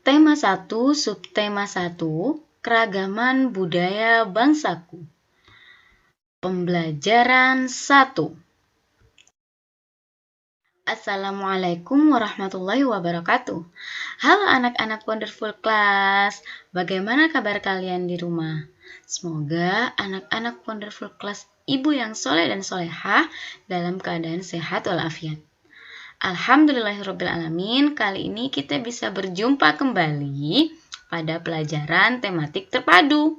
Tema 1, subtema 1, keragaman budaya bangsaku. Pembelajaran 1. Assalamualaikum warahmatullahi wabarakatuh. Halo anak-anak wonderful class, bagaimana kabar kalian di rumah? Semoga anak-anak wonderful class ibu yang soleh dan solehah dalam keadaan sehat walafiat. Alhamdulillahirrabbilalamin, kali ini kita bisa berjumpa kembali pada pelajaran tematik terpadu.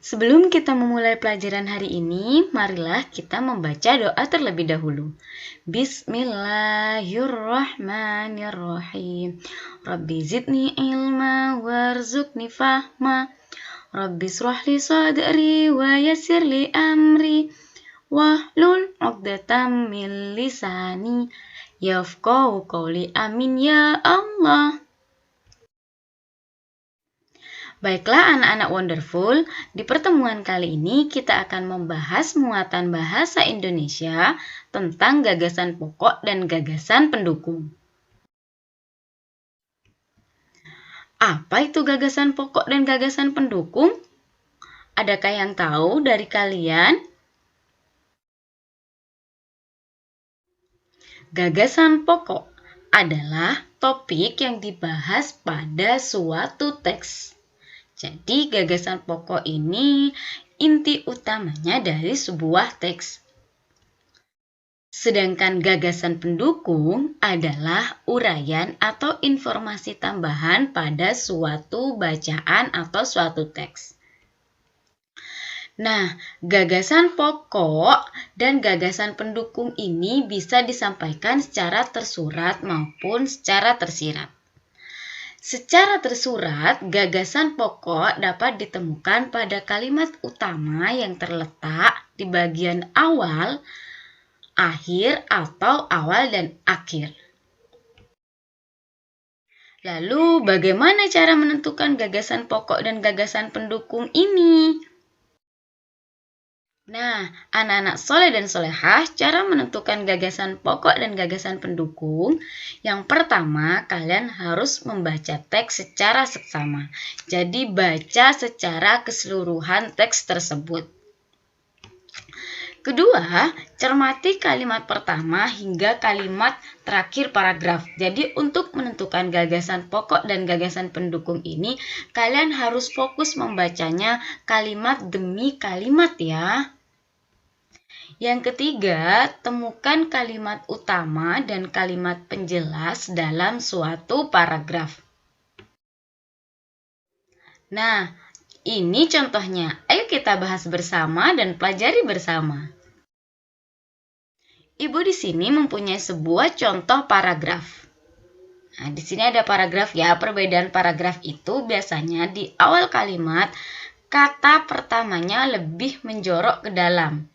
Sebelum kita memulai pelajaran hari ini, marilah kita membaca doa terlebih dahulu. Bismillahirrahmanirrahim. Rabbi zidni ilma warzuqni fahma. Rabbi srahli sadri wa yassirli amri. Wahlul 'uqdatam min lisani yafqahu qawli. Amin ya Allah. Baiklah anak-anak wonderful, di pertemuan kali ini kita akan membahas muatan bahasa Indonesia tentang gagasan pokok dan gagasan pendukung. Apa itu gagasan pokok dan gagasan pendukung? Adakah yang tahu dari kalian? Gagasan pokok adalah topik yang dibahas pada suatu teks. Jadi, gagasan pokok ini inti utamanya dari sebuah teks. Sedangkan gagasan pendukung adalah uraian atau informasi tambahan pada suatu bacaan atau suatu teks. Nah, gagasan pokok dan gagasan pendukung ini bisa disampaikan secara tersurat maupun secara tersirat. Secara tersurat, gagasan pokok dapat ditemukan pada kalimat utama yang terletak di bagian awal, akhir, atau awal dan akhir. Lalu, bagaimana cara menentukan gagasan pokok dan gagasan pendukung ini? Nah, anak-anak soleh dan solehah, cara menentukan gagasan pokok dan gagasan pendukung. Yang pertama, kalian harus membaca teks secara seksama. Jadi, baca secara keseluruhan teks tersebut. Kedua, cermati kalimat pertama hingga kalimat terakhir paragraf. Jadi, untuk menentukan gagasan pokok dan gagasan pendukung ini, kalian harus fokus membacanya kalimat demi kalimat ya. Yang ketiga, temukan kalimat utama dan kalimat penjelas dalam suatu paragraf. Nah, ini contohnya. Ayo kita bahas bersama dan pelajari bersama. Ibu di sini mempunyai sebuah contoh paragraf. Nah, di sini ada paragraf ya. Perbedaan paragraf itu biasanya di awal kalimat kata pertamanya lebih menjorok ke dalam.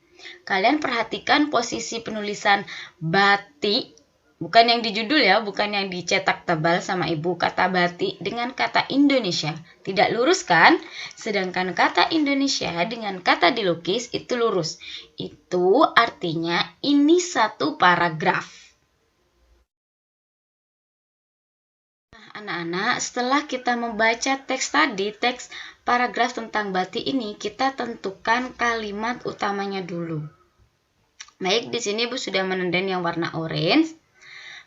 Kalian perhatikan posisi penulisan batik, bukan yang di judul ya, bukan yang dicetak tebal sama ibu, kata batik dengan kata Indonesia. Tidak lurus kan? Sedangkan kata Indonesia dengan kata dilukis itu lurus. Itu artinya ini satu paragraf. Anak-anak, setelah kita membaca teks tadi, teks paragraf tentang batik ini, kita tentukan kalimat utamanya dulu. Baik, di sini Ibu sudah menenden yang warna orange.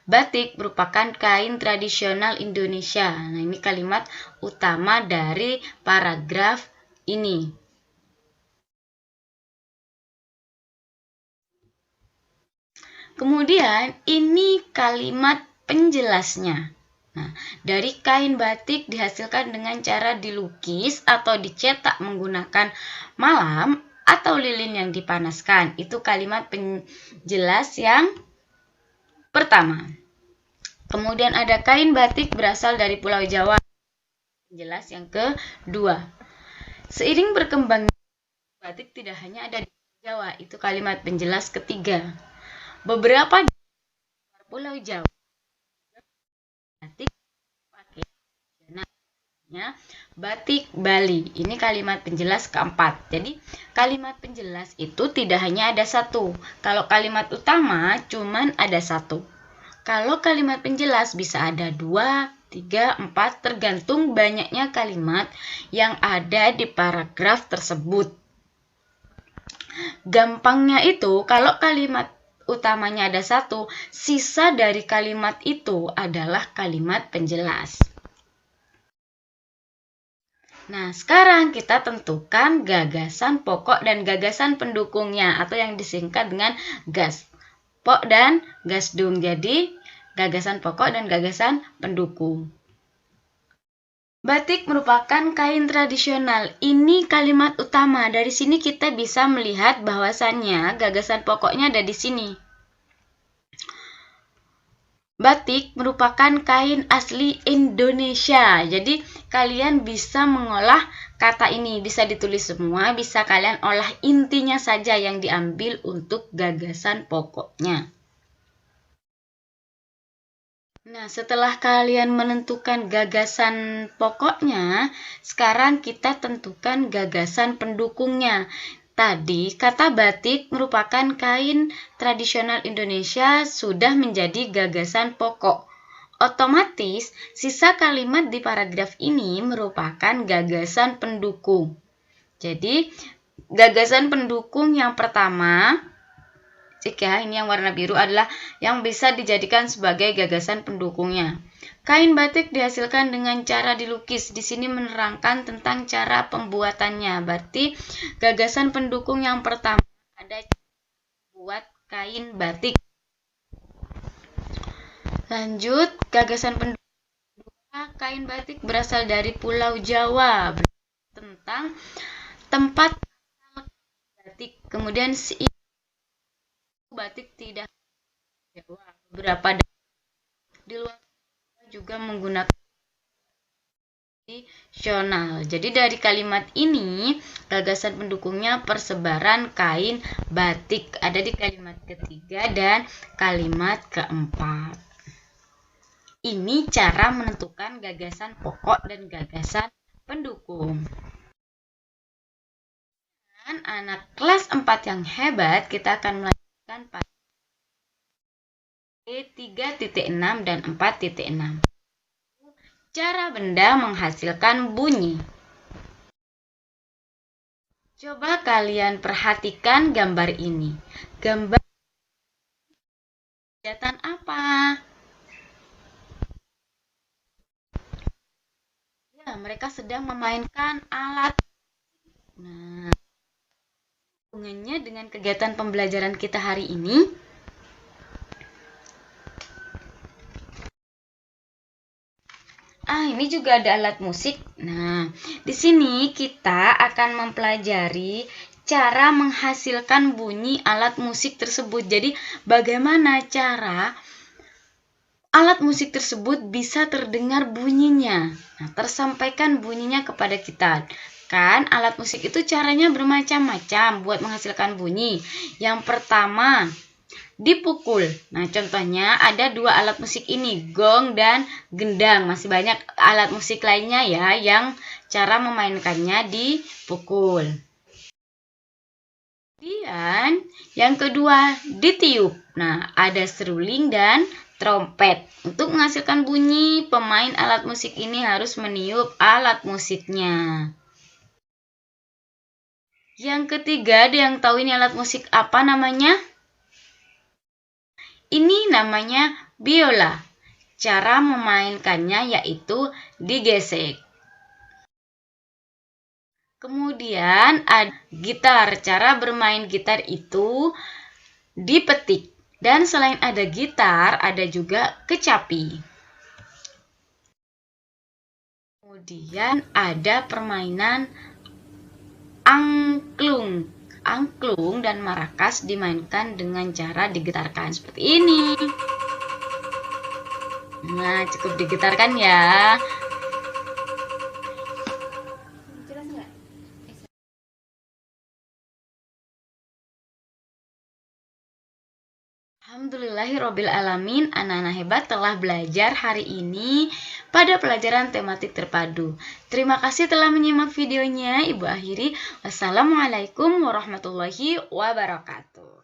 Batik merupakan kain tradisional Indonesia. Nah, ini kalimat utama dari paragraf ini. Kemudian, ini kalimat penjelasnya. Nah, dari kain batik dihasilkan dengan cara dilukis atau dicetak menggunakan malam atau lilin yang dipanaskan. Itu kalimat penjelas yang pertama. Kemudian ada kain batik berasal dari Pulau Jawa. Penjelas yang kedua. Seiring berkembangnya batik tidak hanya ada di Jawa. Itu kalimat penjelas ketiga. Beberapa di Pulau Jawa batik pakai batik Bali. Ini kalimat penjelas keempat. Jadi kalimat penjelas itu tidak hanya ada satu. Kalau kalimat utama cuman ada satu. Kalau kalimat penjelas bisa ada 2, 3, 4, tergantung banyaknya kalimat yang ada di paragraf tersebut. Gampangnya itu, kalau kalimat utamanya ada 1, sisa dari kalimat itu adalah kalimat penjelas. Nah, sekarang kita tentukan gagasan pokok dan gagasan pendukungnya, atau yang disingkat dengan GAS. Pok dan gasdung. Jadi, gagasan pokok dan gagasan pendukung. Batik merupakan kain tradisional. Ini kalimat utama. Dari sini kita bisa melihat bahwasannya gagasan pokoknya ada di sini. Batik merupakan kain asli Indonesia. Jadi kalian bisa mengolah kata ini, bisa ditulis semua, bisa kalian olah intinya saja yang diambil untuk gagasan pokoknya. Nah, setelah kalian menentukan gagasan pokoknya, sekarang kita tentukan gagasan pendukungnya. Tadi, kata batik merupakan kain tradisional Indonesia sudah menjadi gagasan pokok. Otomatis, sisa kalimat di paragraf ini merupakan gagasan pendukung. Jadi, gagasan pendukung yang pertama, jika ini yang warna biru adalah yang bisa dijadikan sebagai gagasan pendukungnya. Kain batik dihasilkan dengan cara dilukis. Di sini menerangkan tentang cara pembuatannya. Berarti gagasan pendukung yang pertama ada buat kain batik. Lanjut, gagasan pendukung kain batik berasal dari Pulau Jawa. Tentang tempat batik. Kemudian si batik tidak Jawa. Beberapa di luar juga menggunakan tradisional. Jadi dari kalimat ini gagasan pendukungnya persebaran kain batik ada di kalimat ketiga dan kalimat keempat. Ini cara menentukan gagasan pokok dan gagasan pendukung. Dan anak kelas 4 yang hebat, kita akan melanjutkan pada 3.6 dan 4.6. Cara benda menghasilkan bunyi. Coba kalian perhatikan gambar ini. Gambar kegiatan apa? Ya, mereka sedang memainkan alat. Nah, hubungannya dengan kegiatan pembelajaran kita hari ini. Ini juga ada alat musik. Nah, di sini kita akan mempelajari cara menghasilkan bunyi alat musik tersebut. Jadi, bagaimana cara alat musik tersebut bisa terdengar bunyinya. Nah, tersampaikan bunyinya kepada kita. Kan, alat musik itu caranya bermacam-macam buat menghasilkan bunyi. Yang pertama, dipukul. Nah, contohnya ada 2 alat musik ini, gong dan gendang. Masih banyak alat musik lainnya ya yang cara memainkannya dipukul. Kemudian yang kedua, ditiup. Nah, ada seruling dan trompet. Untuk menghasilkan bunyi, pemain alat musik ini harus meniup alat musiknya. Yang ketiga, ada yang tahu ini alat musik apa namanya? Ini namanya biola. Cara memainkannya yaitu digesek. Kemudian ada gitar. Cara bermain gitar itu dipetik. Dan selain ada gitar, ada juga kecapi. Kemudian ada permainan angklung. Angklung dan marakas dimainkan dengan cara digetarkan seperti ini. Nah, cukup digetarkan ya. Jelas nggak? Alhamdulillahirrabbilalamin, anak-anak hebat telah belajar hari ini pada pelajaran tematik terpadu. Terima kasih telah menyimak videonya. Ibu akhiri. Wassalamualaikum warahmatullahi wabarakatuh.